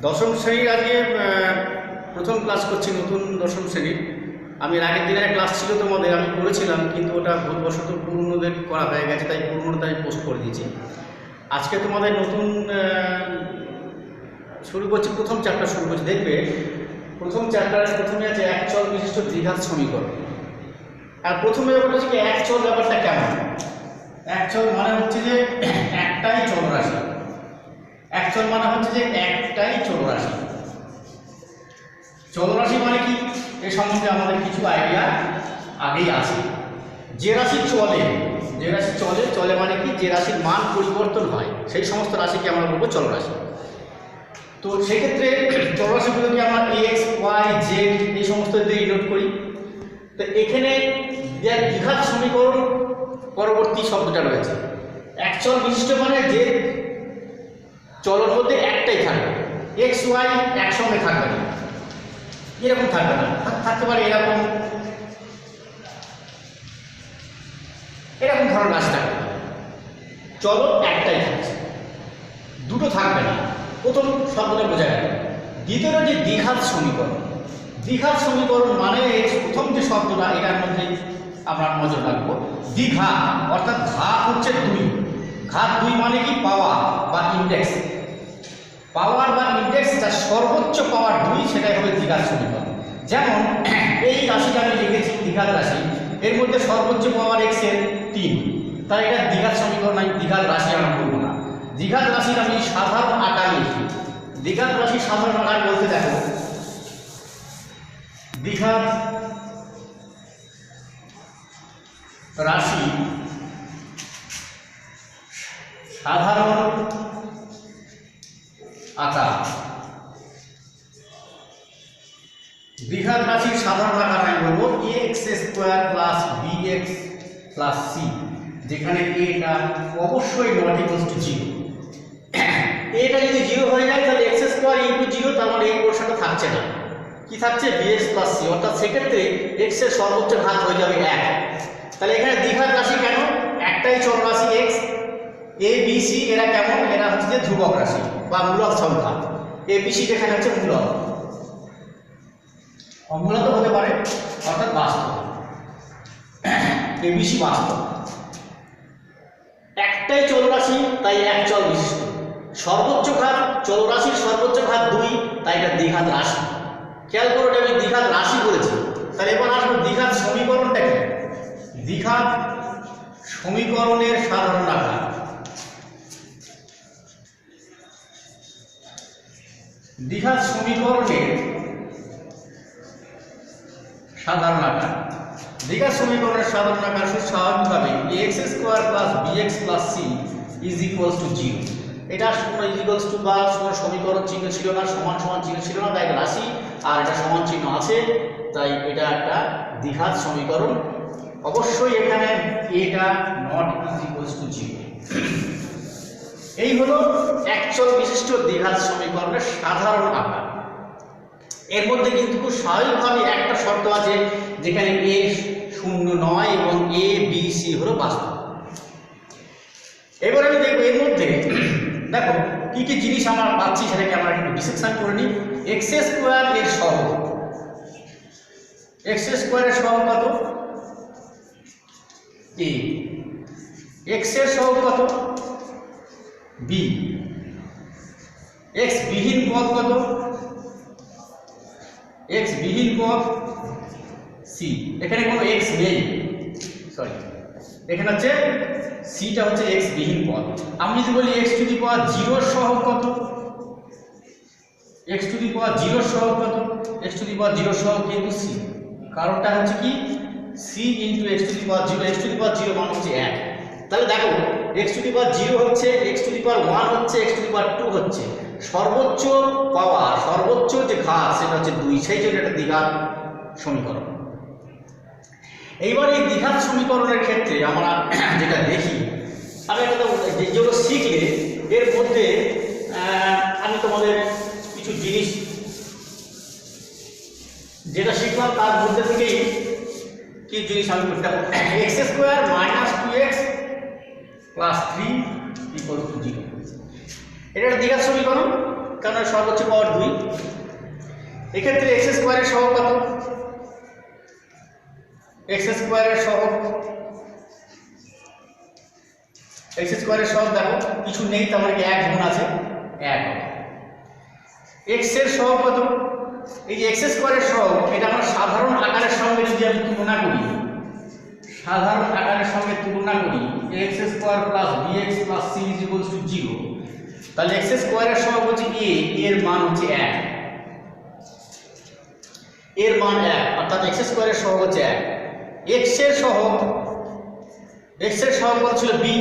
দশম শ্রেণীর আজকে প্রথম ক্লাস করছি, নতুন দশম শ্রেণীর। আমি এর আগের দিনের ক্লাস ছিল তোমাদের, আমি করেছিলাম, কিন্তু ওটা ভুলবশত পুরনোদের করা হয়ে গেছে, তাই পুরনোটা আমি পোস্ট করে দিয়েছি। আজকে তোমাদের নতুন শুরু করছি, প্রথম চ্যাপ্টার শুরু করছি। দেখবে প্রথম চ্যাপ্টারের প্রথমে আছে এক চল বিশিষ্ট দ্বিঘাত সমীকরণ। আর প্রথমে ব্যাপারটা হচ্ছে কি, এক চল ব্যাপারটা কেমন। এক চল মানে হচ্ছে যে একটাই চলরাশি। এক চল মানে হচ্ছে যে একটাই চলরাশি। চলরাশি মানে কি, এ সম্বন্ধে আমাদের কিছু আইডিয়া আগেই আছে। যে রাশি চলে, যে রাশি চলে, চলে মানে কি, যে রাশির মান পরিবর্তন হয়, সেই সমস্ত রাশিকে আমরা বলবো চলরাশি। তো সেক্ষেত্রে চলরাশিগুলোকে আমরা এক্স, ওয়াই, জেড এই সমস্ত দিয়ে ডিনোট করি। তো এখানে দ্বিঘাত সমীকরণ পরবর্তী শব্দটা রয়েছে। এক চল বিশিষ্ট মানে যে চলের মধ্যে একটাই থাকবে, এক্স ওয়াই একসঙ্গে থাকবে না, এরকম থাকবে না, থাকতে পারে এরকম এরকম ধরনের রাশি থাকবে। চলো একটাই থাকছে, দুটো থাকবে না। প্রথম শব্দটা বোঝা গেল। দ্বিতীয়টা যে দ্বিঘাত সমীকরণ। দ্বিঘাত সমীকরণ মানে প্রথম যে শব্দটা, এটার মধ্যে আমরা নজর রাখবো। দ্বিঘাত অর্থাৎ ঘাত হচ্ছে দুই। ঘাত দুই মানে কি, পাওয়ার বা ইন্ডেক্স। পাওয়ার বা ইন্ডেক্স যার সর্বোচ্চ পাওয়ার দুই, সেটাই হবে দ্বিঘাত সমীকরণ। যেমন এই রাশিটা আমি লিখেছি দ্বিঘাত রাশি, এর মধ্যে সর্বোচ্চ পাওয়ার এক্স এর 3, তাই এটা দ্বিঘাত সমীকরণ নয়, দ্বিঘাত রাশি আমরা বলবো না। দ্বিঘাত রাশির আমি সাধারণ আকার লিখি। দ্বিঘাত রাশি সাধারণ আকার বলতে দেখো, দ্বিঘাত রাশি সাধারণ আকার। দ্বিঘাত রাশির সাধারণ আকার আমি বলবো x square plus B x plus C, যেখানে এটা অবশ্যই নট ইকুয়াল টু 0। এটা যদি 0 হয়ে যায় তাহলে এক্স স্কোয়ার ইন্টু 0, তার মানে এই পোর্শনটা থাকছে না। কি থাকছে, বি এক্স প্লাস সি, অর্থাৎ সেক্ষেত্রে এক্স এর সর্বোচ্চ ঘাত হয়ে যাবে 1। তাহলে এখানে দ্বিঘাত রাশি কেন, একটাই চলরাশি এক্স। এ বি সি এরা কেমন, এরা হচ্ছে যে ধ্রুবক রাশি বা মূলক সংখ্যা। এ বি সি যেখানে হচ্ছে মূলক, অমূলত হতে পারে, অর্থাৎ বাস্তব। এ বি সি বাস্তব, একটাই চলরাশি, তাই এক চল বিশিষ্ট। সর্বোচ্চ ঘাত, চলরাশির সর্বোচ্চ ঘাত 2, তাই এটা দ্বিঘাত রাশি। খেয়াল করো, আমি দ্বিঘাত রাশি বলেছি। তাহলে এবার আসবো দ্বিঘাত সমীকরণটা কি। দ্বিঘাত সমীকরণের সাধারণ আকার। দ্বিঘাত সমীকরণের সাধারণ আকার। দ্বিঘাত সমীকরণের সাধারণ আকার খুব স্বাভাবিকভাবে x square plus B x plus C is equals to 0। এটা কোনো ইজ ইকুয়ালস টু বা সমীকরণ চিহ্ন ছিল না, সমান সমান চিহ্ন ছিল না, তাই এটা রাশি, আর এটা সমান চিহ্ন আছে, তাই এটা একটা দ্বিঘাত সমীকরণ। অবশ্যই এখানে এটা নট ইজ ইকুয়ালস টু 0। এই হলো এক চল বিশিষ্ট দ্বিঘাত সমীকরণের সাধারণ আকার। এর মধ্যে কিন্তু খুব স্বাভাবিকভাবে একটা শর্ত আছে, যেখানে এ শূন্য নয় এবং এ বি সি হলো বাস্তব। এবার আমি দেখবো এর মধ্যে দেখো কি কি জিনিস আমরা পাচ্ছি, সেটাকে আমরা একটু ডিসেকশন করে নিই। এক্স স্কোয়ার এর সহগ, এক্স স্কোয়ারের সহগ কত, এ। এক্স এর সহগ কত, বি। এক্স বিহীন পদ কত, এক্স বিহীন পদ সি। এখানে কোনো এক্স নেই, সরি, এখানে হচ্ছে সিটা হচ্ছে এক্স বিহীন পদ। আমি যদি বলি এক্স টু দি পাওয়ার 0 সহগ কত, এক্স টু দি পাওয়ার 0 সহগ কত, এক্স টু দি পাওয়ার 0 সহগ কিন্তু সি। কারণটা হচ্ছে কি, c into x to the power 0, x to the power 0 মান হচ্ছে 1। তাহলে দেখো এক্স টু দি পাওয়ার 0 হচ্ছে, এক্স টু দি পাওয়ার 1 হচ্ছে, এক্স টু দি পাওয়ার 2 হচ্ছে। সর্বোচ্চ পাওয়ার, সর্বোচ্চ যে ঘাত, সেটা হচ্ছে 2, সেই জন্য এটা দ্বিঘাত সমীকরণ। এইবার এই দ্বিঘাত সমীকরণের ক্ষেত্রে আমরা যেটা দেখি, আমি একটা যেগুলো শিখলে এর মধ্যে আমি তোমাদের কিছু জিনিস যেটা শিখলাম তার মধ্যে থেকেই কি জিনিস আমি করতে পারবো। X square minus 2x plus 3 equal to 0। এটা একটা দ্বিঘাত সমীকরণ, কারণ সহগ হচ্ছে পাওয়ার 2। এক্ষেত্রে এক্স স্কোয়ারের সহগ কত? এক্স স্কোয়ারের সহগ দেখো কিছু নেই, তার মানে 1 গুণ আছে 1 হবে। এক্স এর সহগ কত? এই যে এক্স স্কোয়ারের সহগ, এটা আমরা সাধারণ আকারের সঙ্গে যদি আমি তুলনা করি, x square plus B x plus C is equals to 0, তাহলে এক্স স্কোয়ারের সহগ হচ্ছে এর মান হচ্ছে 1, এর মান 1, অর্থাৎ এক্স স্কোয়ারের সহগ হচ্ছে 1। এক্স এর সহগ ছিল বি,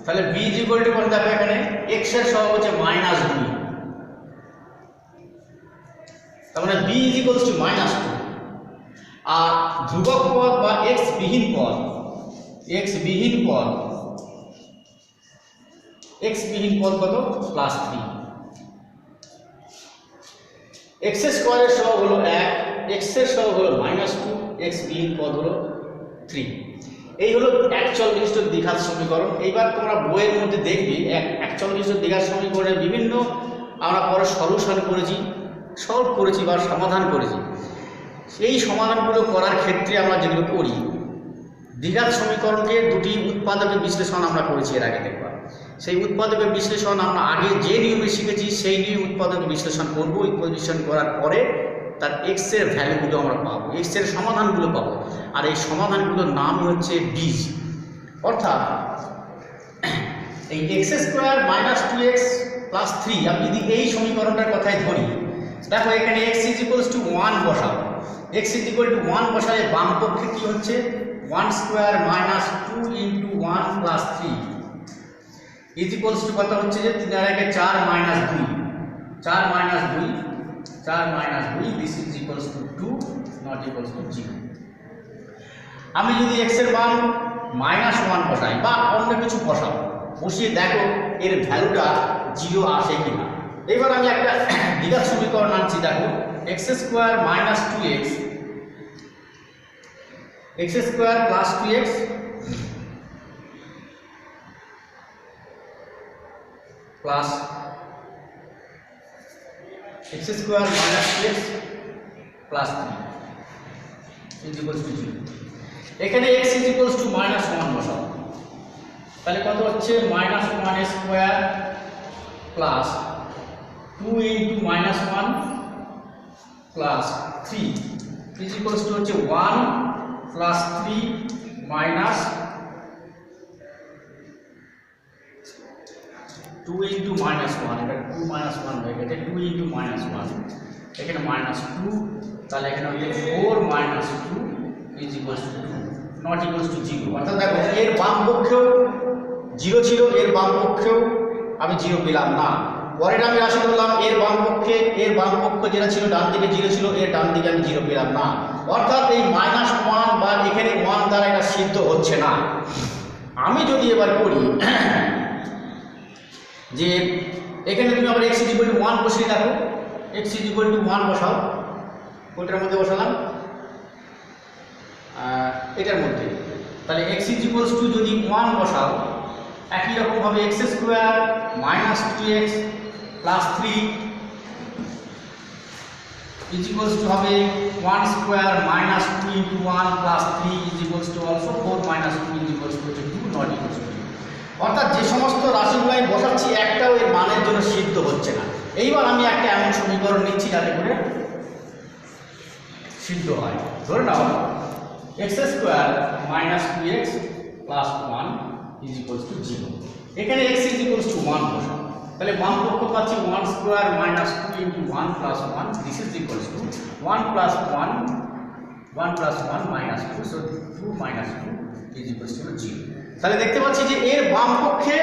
তাহলে বি ইজ ইকুয়াল টু কত দেখো এখানে এক্স এর সহগ হচ্ছে -2, তার মানে বি ইজ ইকুয়ালস টু -2। আর ধ্রুবক পদ বা এক্স বিহীন পদ কত? +3। এক্স স্কোয়ারের সহগ হলো 1, এক্স এর সহগ হলো -2, এক্স বিহীন পদ হলো 3। এই হলো একচল বিশিষ্ট দ্বিঘাত সমীকরণ। এইবার তোমরা বইয়ের মধ্যে দেখবে একচল বিশিষ্ট দ্বিঘাত সমীকরণের বিভিন্ন আমরা পরে সলিউশন করেছি, সলভ করেছি বা সমাধান করেছি। সেই সমাধানগুলো করার ক্ষেত্রে আমরা যেগুলো করি, দ্বিঘাত সমীকরণকে দুটি উৎপাদকের বিশ্লেষণ আমরা করেছি এর আগে দেখবা। সেই উৎপাদকের বিশ্লেষণ আমরা আগে যে নিয়মে শিখেছি সেই নিয়মে উৎপাদকের বিশ্লেষণ করব। বিশ্লেষণ করার পরে তার এক্স এর ভ্যালুগুলো আমরা পাবো, এক্স এর সমাধানগুলো পাবো। আর এই সমাধানগুলোর নাম হচ্ছে বীজ। অর্থাৎ এই এক্স স্কোয়ার -2x + 3 আমি যদি এই সমীকরণটার কথাই ধরি, দেখো এখানে এক্স ইজ ইকুয়ালস টু 1 বসাও। এক্স ইজ ইকুয়াল টু 1 বসালে বাম পক্ষে কি হচ্ছে 1 স্কোয়ার -2 × 1 + 3 ইজ ইকুয়ালস টু কত হচ্ছে যে 3 আর 1 4 -2 this is equals two 2 not equals to 0। আমি যদি x এর মান -1 বসাই বা অন্য কিছু বসিয়ে দেখো এর ভ্যালুটা 0 আসে কিনা। এবার আমি একটা দ্বিঘাত সমীকরণ আনছি, দেখো x² - 2x x² + 2x plus x² - 2x plus 3 is equals to 0। এখানে x ইজ ইকুয়ালস টু -1 বসাও, তাহলে কত হচ্ছে -1² plus 2 × -1 plus 3 is equals two হচ্ছে 1 প্লাস 3 মাইনাস 2 × -1, এটা 2 - 1 হয়ে গেছে, 2 × -1 এখানে -2, তাহলে এখানে হয়ে যাবে 4 - 2 is equals two 2 not equals to 0। অর্থাৎ দেখো এর বাম পক্ষেও 0 ছিল, এর বাম পক্ষেও আমি 0 পেলাম না। পরের আমি রাশি করলাম এর বাম পক্ষ যেটা ছিল ডান দিকে 0 ছিল, এর ডান দিকে আমি 0 পেলাম না। অর্থাৎ এই -1 বা এখানে 1 দ্বারা এটা সিদ্ধ হচ্ছে না। আমি যদি এবার করি যে এখানে তুমি আবার x = 1 বসিয়ে দেখো, x = 1 বসাও, কোনটার মধ্যে বসালাম এটার মধ্যে, তাহলে x = যদি 1 বসাও, একই রকম ভাবে x² - 2x plus 3 is equals two হবে 1² - 2 × 1 plus 3 is equals two also 4 - 2 is equals two 2 not equals to 0। অর্থাৎ যে সমস্ত রাশিগুলো আমি বসাচ্ছি একটাও এর মানের জন্য সিদ্ধ হচ্ছে না। এইবার আমি একটা এমন সমীকরণ নিচ্ছি যাতে করে সিদ্ধ হয়। ধরে নাও x² - 2x plus 1 is equals to 0। এখানে x ইজ ইকুয়ালস টু 1 বসাও, তাহলে বাম পক্ষ পাচ্ছি 1² - 2 × 1 plus 1 this is equals two 1 plus 1 -2, so 2 - 2 is equals to 0। তাহলে দেখতে পাচ্ছি যে এর বাম পক্ষে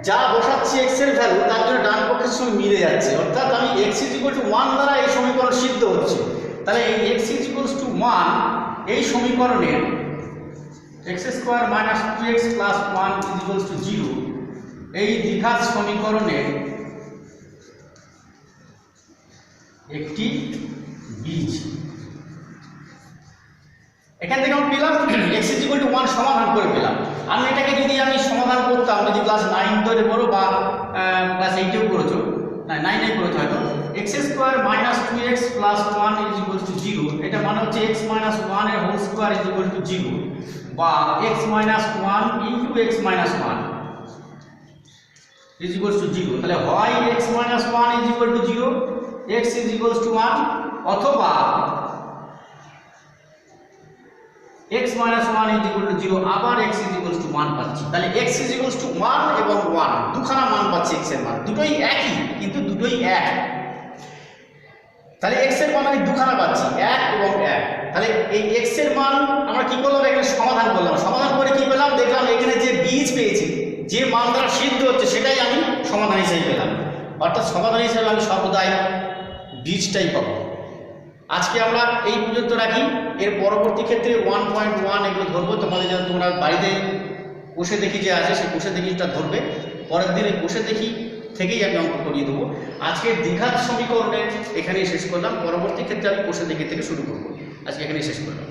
যা বসাচ্ছি x এর ভ্যালু তার জন্য ডান পক্ষের সঙ্গে মিলে যাচ্ছে। অর্থাৎ আমি x = 1 দ্বারা এই সমীকরণ সিদ্ধ হচ্ছে। তাহলে এই x = 1 এই সমীকরণের x² - 2x plus 1 is equals to 0 এই দ্বিঘাত সমীকরণের একটি বীজ। এখান থেকে আমি পেলাম x = 1 সমাধান করে পেলাম। আমি এটাকে যদি আমি সমাধান করতাম, যদি ক্লাস 9 ধরে পড়ো বা ক্লাস 8এও করেছো, না 9 করতে হয়তো x square minus 2x plus 1 is equal to 0, এটা মানে হচ্ছে x মাইনাস 1 এর whole square is equal to 0, বা x minus 1 into x minus 1 is equal to 0। তাহলে হয় x minus 1 is equal to 0, x is equal to 1, অথবা x minus 1 is equal to 0 আবার x is equal to 1 পাচ্ছি। তাহলে x is equal to 1 এবং 1 দুখানা মান পাচ্ছি x এর মান, দুটোই একই কিন্তু দুটোই এক। তাহলে x এর মান আমি দুখানা পাচ্ছি 1 এবং 1। তাহলে এই x এর মান আমরা কি করলাম, এখানে সমাধান করলাম, সমাধান করে কি পেলাম, দেখলাম এখানে যে বীজ পেয়েছি, যে মান দ্বারা সিদ্ধ হচ্ছে সেটাই আমি সমাধান হিসেবে পেলাম, অর্থাৎ সমাধান হিসেবে আমি সর্বদাই বীজটাই পাবো। আজকে আমরা এই পর্যন্ত রাখি, এর পরবর্তী ক্ষেত্রে 1.1 এগুলো ধরবো, তোমাদের যেন তোমরা বাড়িতে বসে দেখি যে আছে সেই বসে দেখিটা ধরবে, পরের দিন এই বসে দেখি থেকেই আমি অঙ্ক করিয়ে দেবো। আজকে দ্বিঘাত সমীকরণের এখানেই শেষ করলাম, পরবর্তী ক্ষেত্রে আমি বসে দেখি থেকে শুরু করবো। আজকে এখানেই শেষ করলাম।